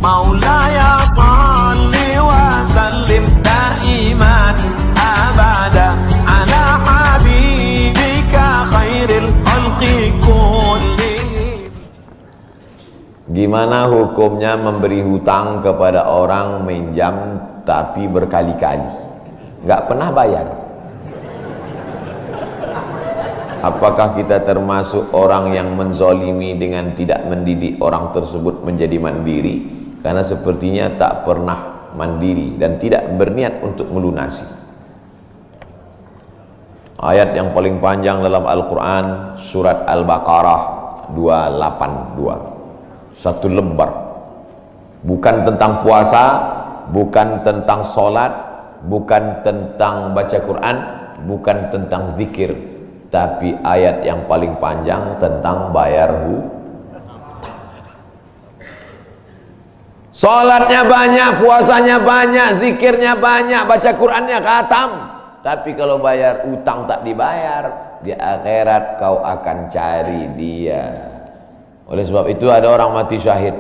Maulaya salli wa sallim daiman abada ala habibika khairil khalqi kullihim. Gimana hukumnya memberi hutang kepada orang minjam tapi berkali-kali nggak pernah bayar? Apakah kita termasuk orang yang menzolimi dengan tidak mendidik orang tersebut menjadi mandiri? Karena sepertinya tak pernah mandiri dan tidak berniat untuk melunasi. Ayat yang paling panjang dalam Al-Quran, surat Al-Baqarah 282, satu lembar. Bukan tentang puasa, bukan tentang sholat, bukan tentang baca Quran, bukan tentang zikir, tapi ayat yang paling panjang tentang bayar hutang. Sholatnya banyak, puasanya banyak, zikirnya banyak, baca Qurannya khatam, tapi kalau bayar utang tak dibayar, di akhirat kau akan cari dia. Oleh sebab itu ada orang mati syahid.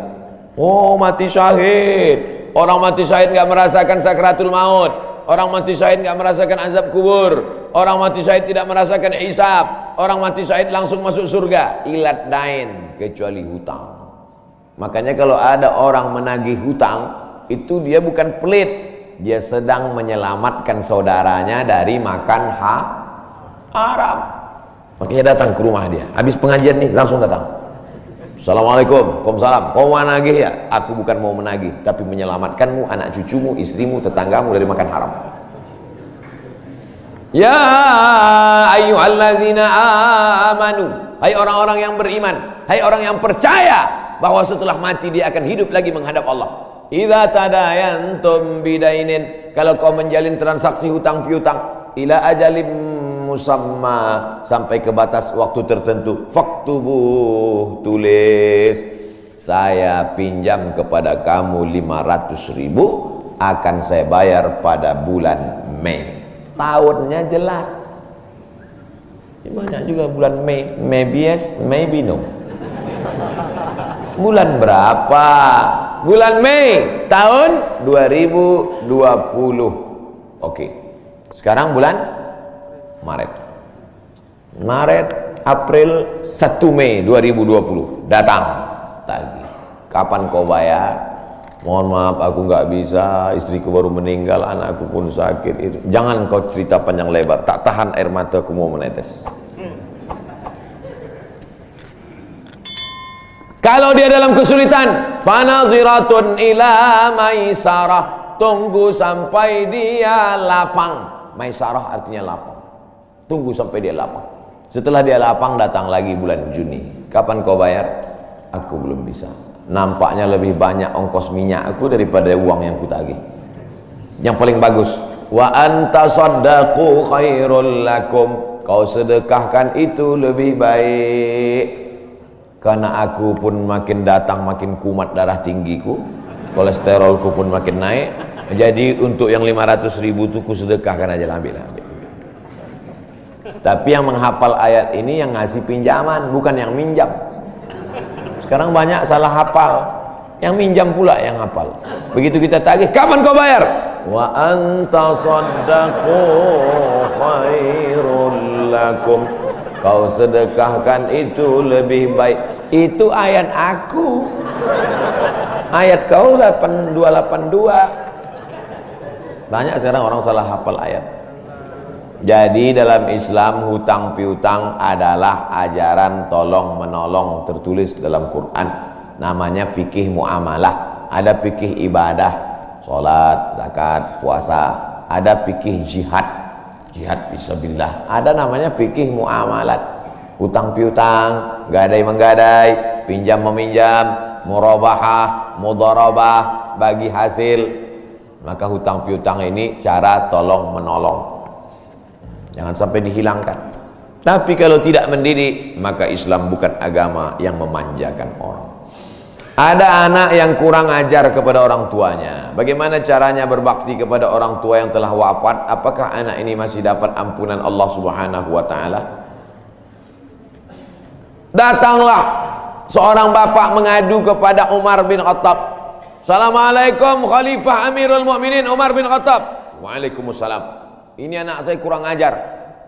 Oh, mati syahid. Orang mati syahid nggak merasakan sakratul maut. Orang mati syahid nggak merasakan azab kubur. Orang mati syahid tidak merasakan hisab. Orang mati syahid langsung masuk surga. Ilat dain, kecuali hutang. Makanya kalau ada orang menagih hutang, itu dia bukan pelit, dia sedang menyelamatkan saudaranya dari makan haram. Makanya datang ke rumah dia. Habis pengajian nih langsung datang. Assalamualaikum, waalaikumsalam. Kau mau menagih ya? Aku bukan mau menagih, tapi menyelamatkanmu, anak cucumu, istrimu, tetanggamu dari makan haram. Ya ayyuhalladzina amanu, hai orang-orang yang beriman, hai orang yang percaya bahwa setelah mati dia akan hidup lagi menghadap Allah. Idza tadayantum bidainin, kalau kau menjalin transaksi hutang piutang, ila ajalim musamma, sampai ke batas waktu tertentu, faktubuh, tulis, saya pinjam kepada kamu 500.000, akan saya bayar pada bulan Mei. Tahunnya jelas. Banyak juga bulan Mei, maybe yes, maybe no. Bulan berapa? Bulan Mei tahun 2020. Oke. Sekarang bulan Maret. April 1 Mei 2020 datang tagih. Kapan kau bayar? Mohon maaf aku nggak bisa, istriku baru meninggal, anakku pun sakit. Itu jangan kau cerita panjang lebar, tak tahan air mataku mau menetes. Kalau dia dalam kesulitan, fanaziratun ila maisarah, tunggu sampai dia lapang. Maisarah artinya lapang. Tunggu sampai dia lapang. Setelah dia lapang, datang lagi bulan Juni. Kapan kau bayar? Aku belum bisa. Nampaknya lebih banyak ongkos minyak aku daripada uang yang kutagih. Yang paling bagus, wa anta saddaqu khairul lakum, kau sedekahkan itu lebih baik. Karena aku pun makin datang makin kumat darah tinggiku, kolesterolku pun makin naik. Jadi untuk yang 500.000 itu ku sedekahkan aja, ambil. Tapi yang menghafal ayat ini yang ngasih pinjaman, bukan yang minjam. Sekarang banyak salah hafal, yang minjam pula yang hafal. Begitu kita tagih, kapan kau bayar? Wa anta saddaqu khairul lakum, kau sedekahkan itu lebih baik. Itu ayat aku, ayat kau 8282. Banyak sekarang orang salah hafal ayat. Jadi dalam Islam hutang piutang adalah ajaran tolong menolong tertulis dalam Quran. Namanya fikih muamalah. Ada fikih ibadah, sholat, zakat, puasa. Ada fikih jihad, jihad fisabilillah. Ada namanya fikih muamalat. Hutang piutang, gadai menggadai, pinjam meminjam, murabahah, mudharabah, bagi hasil. Maka hutang piutang ini cara tolong menolong. Jangan sampai dihilangkan. Tapi kalau tidak mendidik, maka Islam bukan agama yang memanjakan orang. Ada anak yang kurang ajar kepada orang tuanya. Bagaimana caranya berbakti kepada orang tua yang telah wafat? Apakah anak ini masih dapat ampunan Allah Subhanahu wa taala? Datanglah seorang bapak mengadu kepada Umar bin Khattab. Assalamualaikum Khalifah Amirul Mukminin Umar bin Khattab. Waalaikumsalam. Ini anak saya kurang ajar,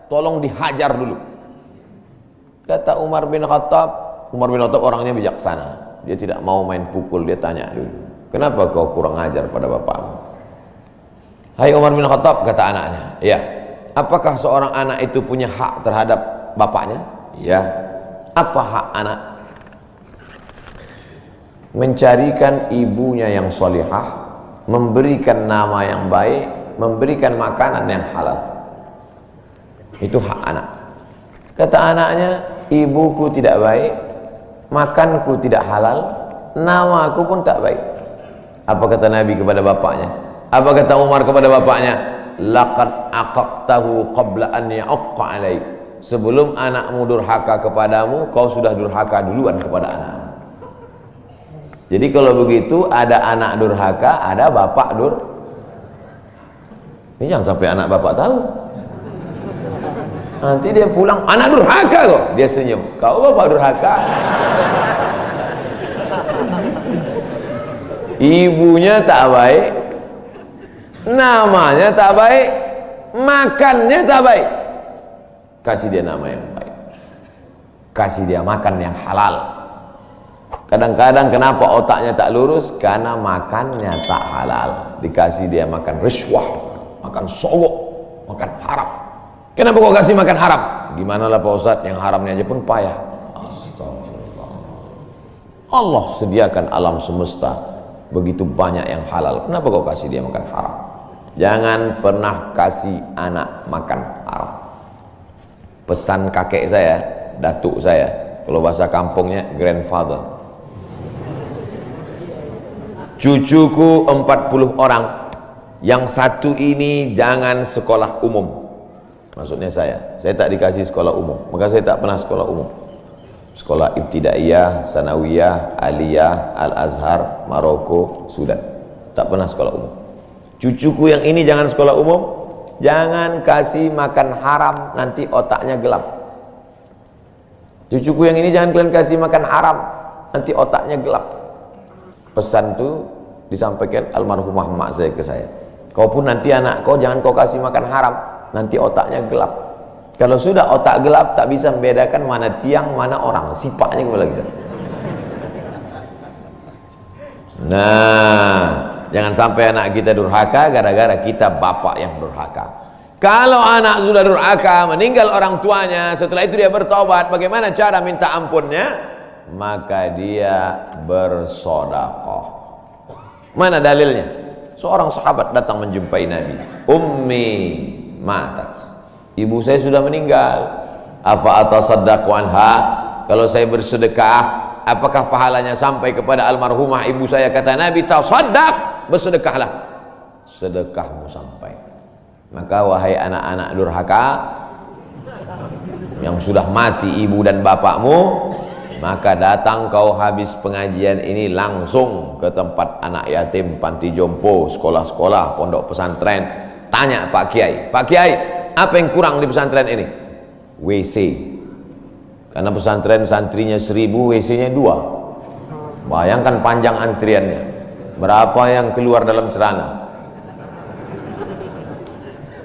tolong dihajar dulu. Kata Umar bin Khattab orangnya bijaksana, dia tidak mau main pukul. Dia tanya dulu, kenapa kau kurang ajar pada bapakmu? Hai Umar bin Khattab, kata anaknya, ya. Apakah seorang anak itu punya hak terhadap bapaknya? Ya. Apa hak anak? Mencarikan ibunya yang solihah, memberikan nama yang baik, memberikan makanan yang halal. Itu hak anak. Kata anaknya, ibuku tidak baik, makanku tidak halal, namaku pun tak baik. Apa kata Nabi kepada bapaknya? Apa kata Umar kepada bapaknya? Laqad aqaqtahu qabla an ya'aqqa alaik. Sebelum anakmu durhaka kepadamu, kau sudah durhaka duluan kepada anakmu. Jadi kalau begitu, ada anak durhaka, ada bapak ini jangan sampai anak bapak tahu. Nanti dia pulang, anak durhaka kok. Dia senyum, kau bapak durhaka. Ibunya tak baik, namanya tak baik, makannya tak baik. Kasih dia nama yang baik, kasih dia makan yang halal. Kadang-kadang kenapa otaknya tak lurus? Karena makannya tak halal. Dikasih dia makan riswah, makan sogok, makan haram. Kenapa kau kasih makan haram? Gimana lah Pak Ustadz, yang haramnya aja pun payah. Astagfirullah. Allah sediakan alam semesta begitu banyak yang halal. Kenapa kau kasih dia makan haram? Jangan pernah kasih anak makan haram. Pesan kakek saya, datuk saya, kalau bahasa kampungnya grandfather. Cucuku 40 orang, yang satu ini jangan sekolah umum. Maksudnya saya tak dikasih sekolah umum, maka saya tak pernah sekolah umum. Sekolah ibtidaiyah, sanawiyah, aliyah, al-azhar, Maroko, Sudan. Tak pernah sekolah umum. Cucuku yang ini jangan sekolah umum, jangan kasih makan haram, nanti otaknya gelap. Cucuku yang ini jangan kalian kasih makan haram, nanti otaknya gelap. Pesan itu disampaikan almarhumah mak saya ke saya. Kau pun nanti anak kau jangan kau kasih makan haram, nanti otaknya gelap. Kalau sudah otak gelap, tak bisa membedakan mana tiang, mana orang, sifatnya kepala kita. Nah, jangan sampai anak kita durhaka gara-gara kita bapak yang durhaka. Kalau anak sudah durhaka, meninggal orang tuanya, setelah itu dia bertobat, bagaimana cara minta ampunnya? Maka dia bersedekah. Mana dalilnya? Seorang sahabat datang menjumpai Nabi. Ummi matat, ibu saya sudah meninggal. Afa atasaddaqu anha? Kalau saya bersedekah, apakah pahalanya sampai kepada almarhumah ibu saya? Kata Nabi, tasaddaq, bersedekahlah, sedekahmu sampai. Maka wahai anak-anak durhaka yang sudah mati ibu dan bapakmu, maka datang kau habis pengajian ini langsung ke tempat anak yatim, panti jompo, sekolah-sekolah, pondok pesantren. Tanya Pak Kiai, Pak Kiai, apa yang kurang di pesantren ini? WC. Karena pesantren santrinya 1000, WC-nya 2. Bayangkan panjang antriannya. Berapa yang keluar dalam celana?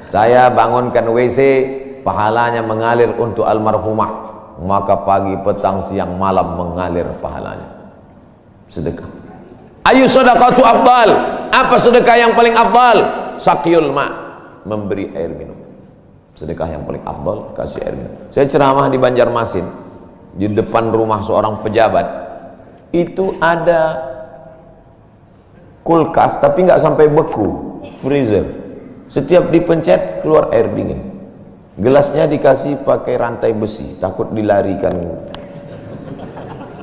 Saya bangunkan WC, pahalanya mengalir untuk almarhumah. Maka pagi, petang, siang, malam mengalir pahalanya. Sedekah. Ayu sedekatu afdal? Apa sedekah yang paling afdal? Saqiyul ma', memberi air minum. Sedekah yang paling afdal, kasih air minum. Saya ceramah di Banjarmasin, di depan rumah seorang pejabat. Itu ada kulkas, tapi nggak sampai beku, freezer. Setiap dipencet keluar air dingin. Gelasnya dikasih pakai rantai besi, takut dilarikan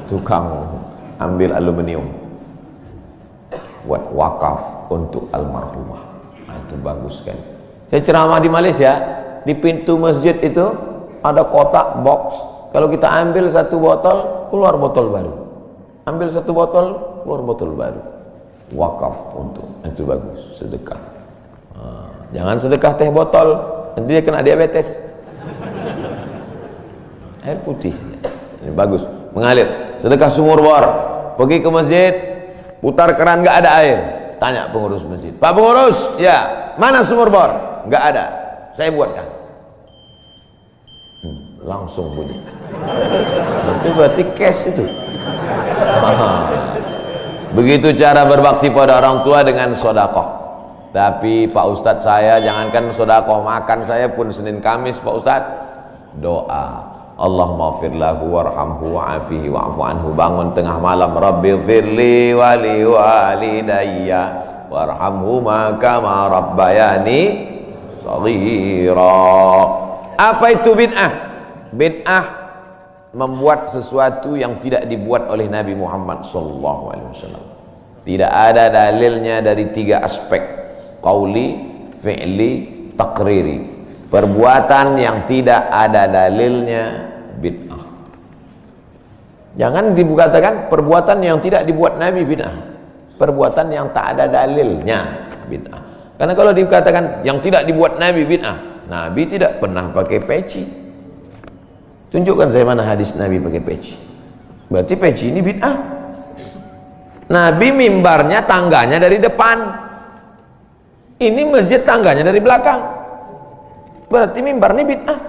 tukang ambil aluminium. Buat wakaf untuk almarhumah. Nah, itu bagus kan. Saya ceramah di Malaysia, di pintu masjid itu ada kotak box. Kalau kita ambil satu botol, keluar botol baru. Ambil satu botol, keluar botol baru. Wakaf untuk, itu bagus, sedekah. Nah, jangan sedekah teh botol, nanti dia kena diabetes. Air putih ini bagus, mengalir. Sedekah sumur bor, pergi ke masjid, putar keran nggak ada air. Tanya pengurus masjid, Pak pengurus, ya mana sumur bor? Nggak ada, saya buatkan. Langsung bunyi. Itu berarti cash itu. Begitu cara berbakti pada orang tua dengan sodakoh. Tapi Pak Ustadz, saya jangankan sodakoh, makan saya pun Senin Kamis Pak Ustadz doa, Allahumma fir lahu warhamhu wa'afihi wa'fu anhu. Bangun tengah malam, Rabbi firli wali walidayya warhamhuma kama rabbayani shaghira. Apa itu bid'ah? Bid'ah membuat sesuatu yang tidak dibuat oleh Nabi Muhammad SAW. Tidak ada dalilnya dari 3 aspek: qauli, fi'li, takriri. Perbuatan yang tidak ada dalilnya bid'ah. Jangan dikatakan perbuatan yang tidak dibuat Nabi bid'ah. Perbuatan yang tak ada dalilnya bid'ah. Karena kalau dikatakan yang tidak dibuat Nabi bid'ah, Nabi tidak pernah pakai peci. Tunjukkan saya mana hadis Nabi pakai peci. Berarti peci ini bid'ah. Nabi mimbarnya tangganya dari depan. Ini masjid tangganya dari belakang. Berarti mimbar ini bid'ah.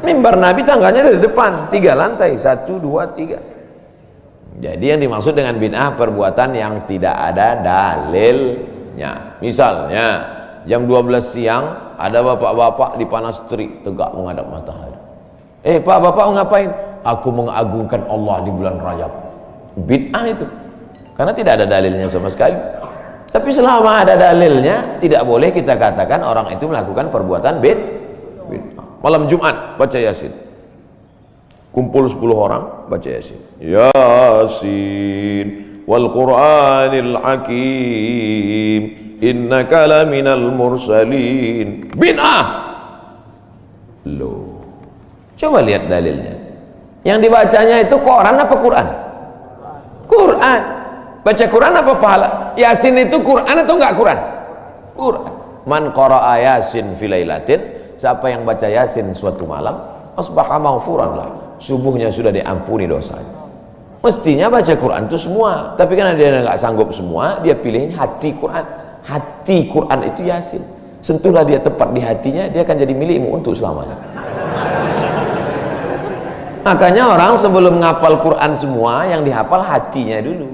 Mimbar Nabi tangganya dari depan, 3 lantai, 1, 2, 3. Jadi yang dimaksud dengan bid'ah perbuatan yang tidak ada dalilnya. Misalnya jam 12 siang ada bapak-bapak di panas terik tegak menghadap matahari. Pak, bapak ngapain? Aku mengagungkan Allah di bulan Rajab. Bid'ah itu, karena tidak ada dalilnya sama sekali. Tapi selama ada dalilnya, tidak boleh kita katakan orang itu melakukan perbuatan bid'ah. Malam Jumat baca Yasin, kumpul 10 orang baca Yasin. Yasin wal Qur'anil Hakim innaka laminal mursalin. Bid'ah. Loh, coba lihat dalilnya. Yang dibacanya itu Quran apa Quran? Quran. Baca Quran apa pahala? Yasin itu Quran atau enggak Quran? Quran. Man qara'a Yasin fi lailatin, siapa yang baca Yasin suatu malam, asbaha maghfuran lah, subuhnya sudah diampuni dosanya. Mestinya baca Quran itu semua, tapi karena dia enggak sanggup semua, dia pilih hati Quran. Hati Quran itu Yasin. Sentuhlah dia tepat di hatinya, dia akan jadi milikmu untuk selamanya. Makanya orang sebelum ngapal Quran semua, yang dihafal hatinya dulu.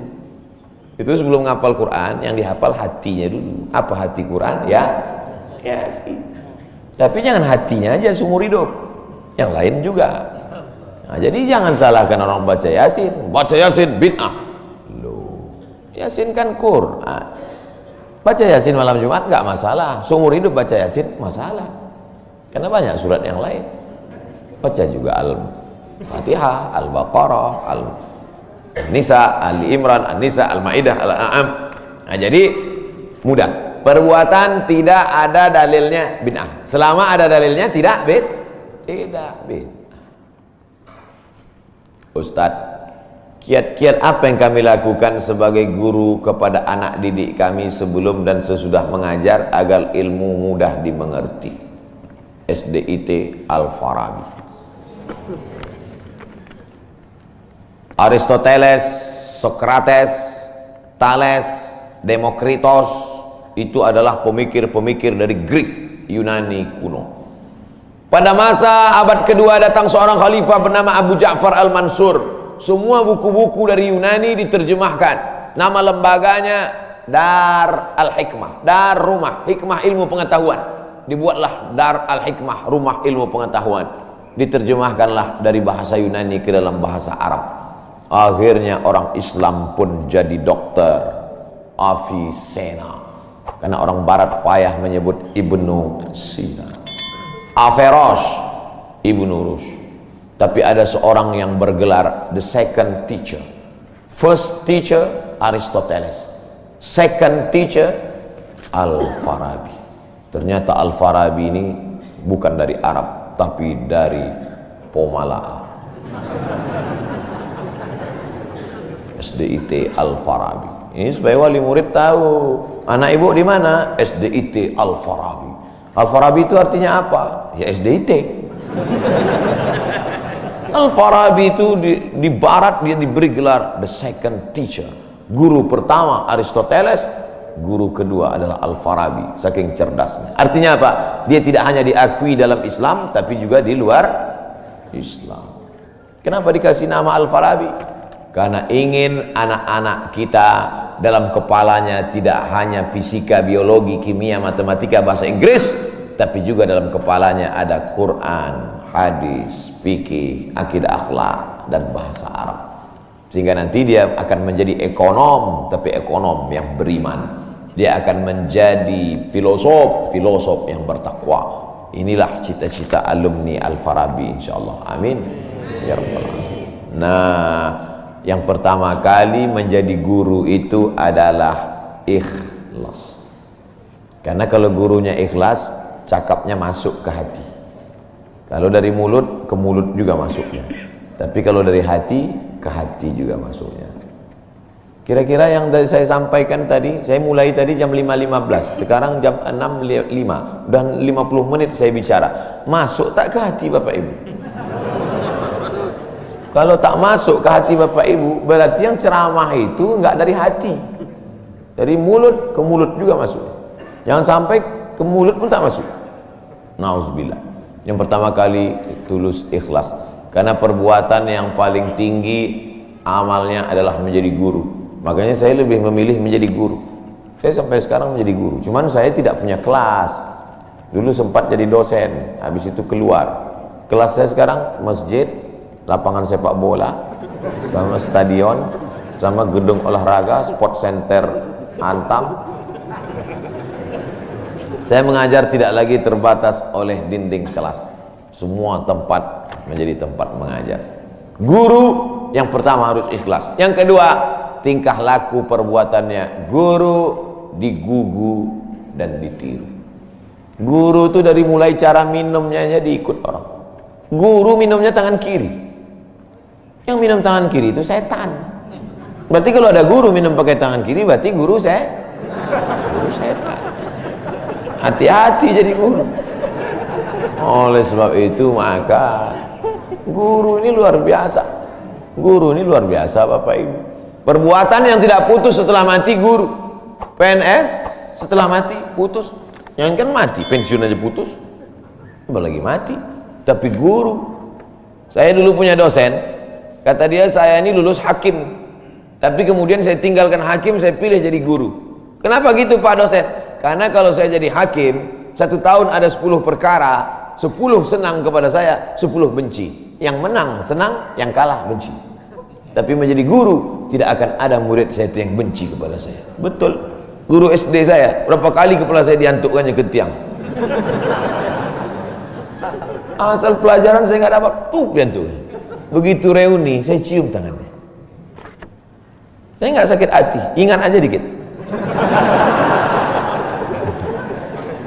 Itu sebelum ngapal Quran, yang dihafal hatinya dulu. Apa hati Quran? Ya Yasin. Tapi jangan hatinya aja seumur hidup, yang lain juga. Nah, jadi jangan salahkan orang baca Yasin. Baca Yasin bid'ah. Loh, Yasin kan Quran. Baca Yasin malam Jumat nggak masalah. Seumur hidup baca Yasin masalah. Karena banyak surat yang lain. Baca juga Al-Fatihah, Al-Baqarah, Al-Nisa, Ali Imran, An-Nisa, Al-Maidah, Al-An'am. Nah, jadi mudah. Perbuatan tidak ada dalilnya bid'ah. Selama ada dalilnya tidak bid'ah. Ustadz, kiat-kiat apa yang kami lakukan sebagai guru kepada anak didik kami sebelum dan sesudah mengajar agar ilmu mudah dimengerti? SDIT Al-Farabi. Aristoteles, Socrates, Thales, Demokritos itu adalah pemikir-pemikir dari Greek, Yunani kuno. Pada masa abad kedua datang seorang khalifah bernama Abu Ja'far Al-Mansur. Semua buku-buku dari Yunani diterjemahkan. Nama lembaganya Dar Al-Hikmah, Dar Rumah Hikmah Ilmu Pengetahuan. Dibuatlah Dar Al-Hikmah, Rumah Ilmu Pengetahuan. Diterjemahkanlah dari bahasa Yunani ke dalam bahasa Arab. Akhirnya orang Islam pun jadi dokter, Avicenna. Karena orang barat payah menyebut Ibnu Sina. Averroes, Ibnu Rus. Tapi ada seorang yang bergelar the second teacher. First teacher Aristoteles, second teacher Al-Farabi. Ternyata Al-Farabi ini bukan dari Arab, tapi dari Pomalaa. SDIT Al-Farabi. Ini supaya wali murid tahu, anak ibu di mana? SDIT Al-Farabi. Al-Farabi itu artinya apa? Ya SDIT. Al-Farabi itu di barat dia diberi gelar the second teacher. Guru pertama Aristoteles, guru kedua adalah Al-Farabi, saking cerdasnya. Artinya apa? Dia tidak hanya diakui dalam Islam tapi juga di luar Islam. Kenapa dikasih nama Al-Farabi? Karena ingin anak-anak kita dalam kepalanya tidak hanya fisika, biologi, kimia, matematika, bahasa Inggris, tapi juga dalam kepalanya ada Quran, hadis, fikih, akidah, akhlak, dan bahasa Arab. Sehingga nanti dia akan menjadi ekonom, tapi ekonom yang beriman. Dia akan menjadi filosof yang bertakwa. Inilah cita-cita alumni Al-Farabi, insyaallah. Amin ya rabbal alamin. Nah, yang pertama kali menjadi guru itu adalah ikhlas. Karena kalau gurunya ikhlas, cakapnya masuk ke hati. Kalau dari mulut, ke mulut juga masuknya. Tapi kalau dari hati, ke hati juga masuknya. Kira-kira yang saya sampaikan tadi, saya mulai tadi jam 5.15, sekarang jam 6.05, dan 50 menit saya bicara. Masuk tak ke hati Bapak Ibu? Kalau tak masuk ke hati Bapak Ibu, berarti yang ceramah itu enggak dari hati. Dari mulut ke mulut juga masuk. Jangan sampai ke mulut pun tak masuk. Nauzubillah. Yang pertama kali tulus ikhlas. Karena perbuatan yang paling tinggi amalnya adalah menjadi guru. Makanya saya lebih memilih menjadi guru. Saya sampai sekarang menjadi guru. Cuman saya tidak punya kelas. Dulu sempat jadi dosen, habis itu keluar. Kelas saya sekarang masjid, lapangan sepak bola, sama stadion, sama gedung olahraga, sport center Antam. Saya mengajar tidak lagi terbatas oleh dinding kelas. Semua tempat menjadi tempat mengajar. Guru yang pertama harus ikhlas. Yang kedua, tingkah laku perbuatannya. Guru digugu dan ditiru. Guru itu dari mulai cara minumnya aja diikut orang. Guru minumnya tangan kiri. Yang minum tangan kiri itu setan. Berarti kalau ada guru minum pakai tangan kiri, berarti guru setan. Hati-hati jadi guru. Oleh sebab itu maka guru ini luar biasa. Guru ini luar biasa Bapak Ibu. Perbuatan yang tidak putus setelah mati guru. PNS setelah mati putus. Yang kan mati, pensiun aja putus. Apalagi mati. Tapi guru. Saya dulu punya dosen. Kata dia, saya ini lulus hakim. Tapi kemudian saya tinggalkan hakim, saya pilih jadi guru. Kenapa gitu Pak dosen? Karena kalau saya jadi hakim, 1 tahun ada 10 perkara, 10 senang kepada saya, 10 benci. Yang menang senang, yang kalah benci. Tapi menjadi guru, tidak akan ada murid saya yang benci kepada saya. Betul. Guru SD saya, berapa kali kepala saya diantukkannya ke tiang. Asal pelajaran saya nggak dapat, diantuk. Begitu reuni, saya cium tangannya. Saya nggak sakit hati, ingat aja dikit.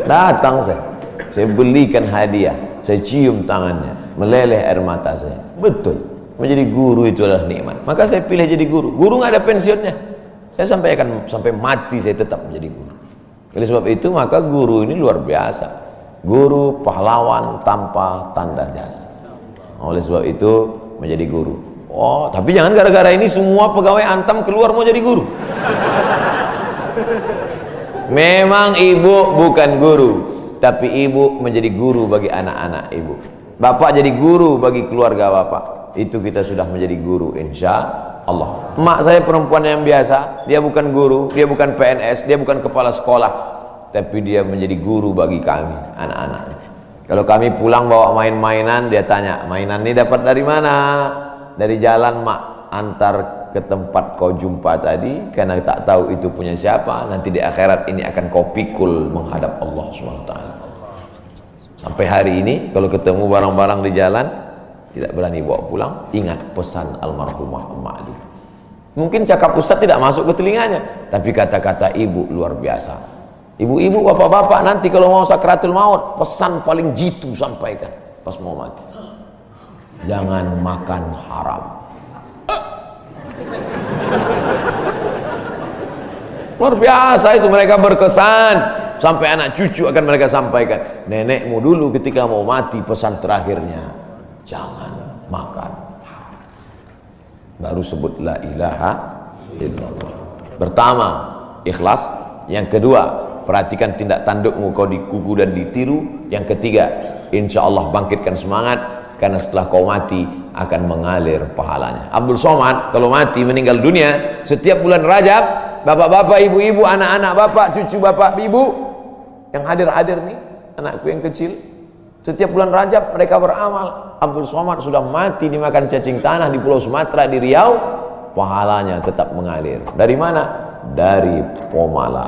Datang saya belikan hadiah, saya cium tangannya, meleleh air mata saya. Betul, menjadi guru itu adalah nikmat. Maka saya pilih jadi guru. Guru nggak ada pensiunnya. Saya sampai mati saya tetap menjadi guru. Oleh sebab itu maka guru ini luar biasa. Guru pahlawan tanpa tanda jasa. Oleh sebab itu menjadi guru. Oh, tapi jangan gara-gara ini semua pegawai Antam keluar mau jadi guru. Memang ibu bukan guru, tapi ibu menjadi guru bagi anak-anak ibu. Bapak jadi guru bagi keluarga bapak. Itu kita sudah menjadi guru insya Allah. Emak saya perempuan yang biasa, dia bukan guru, dia bukan PNS, dia bukan kepala sekolah, tapi dia menjadi guru bagi kami, anak-anak. Kalau kami pulang bawa main-mainan, dia tanya, mainan ini dapat dari mana? Dari jalan mak, antar ke tempat kau jumpa tadi, karena tak tahu itu punya siapa, nanti di akhirat ini akan kau pikul menghadap Allah SWT. Sampai hari ini, kalau ketemu barang-barang di jalan, tidak berani bawa pulang, ingat pesan almarhumah emak itu. Mungkin cakap ustaz tidak masuk ke telinganya, tapi kata-kata ibu luar biasa. Ibu-ibu, bapak-bapak, nanti kalau mau sakratul maut, pesan paling jitu sampaikan pas mau mati. Jangan makan haram. Luar biasa itu, mereka berkesan. Sampai anak cucu akan mereka sampaikan. Nenekmu dulu ketika mau mati, pesan terakhirnya, jangan makan baru sebut la ilaha illallah. Pertama, ikhlas. Yang kedua, perhatikan tindak tandukmu, kau dikuku dan ditiru. Yang ketiga, insya Allah bangkitkan semangat, karena setelah kau mati akan mengalir pahalanya. Abdul Somad kalau mati meninggal dunia, setiap bulan Rajab, bapak-bapak, ibu-ibu, anak-anak bapak, cucu bapak, ibu yang hadir-hadir nih, anakku yang kecil, setiap bulan Rajab mereka beramal. Abdul Somad sudah mati dimakan cacing tanah di Pulau Sumatera, di Riau, pahalanya tetap mengalir. Dari mana? Dari Pomala.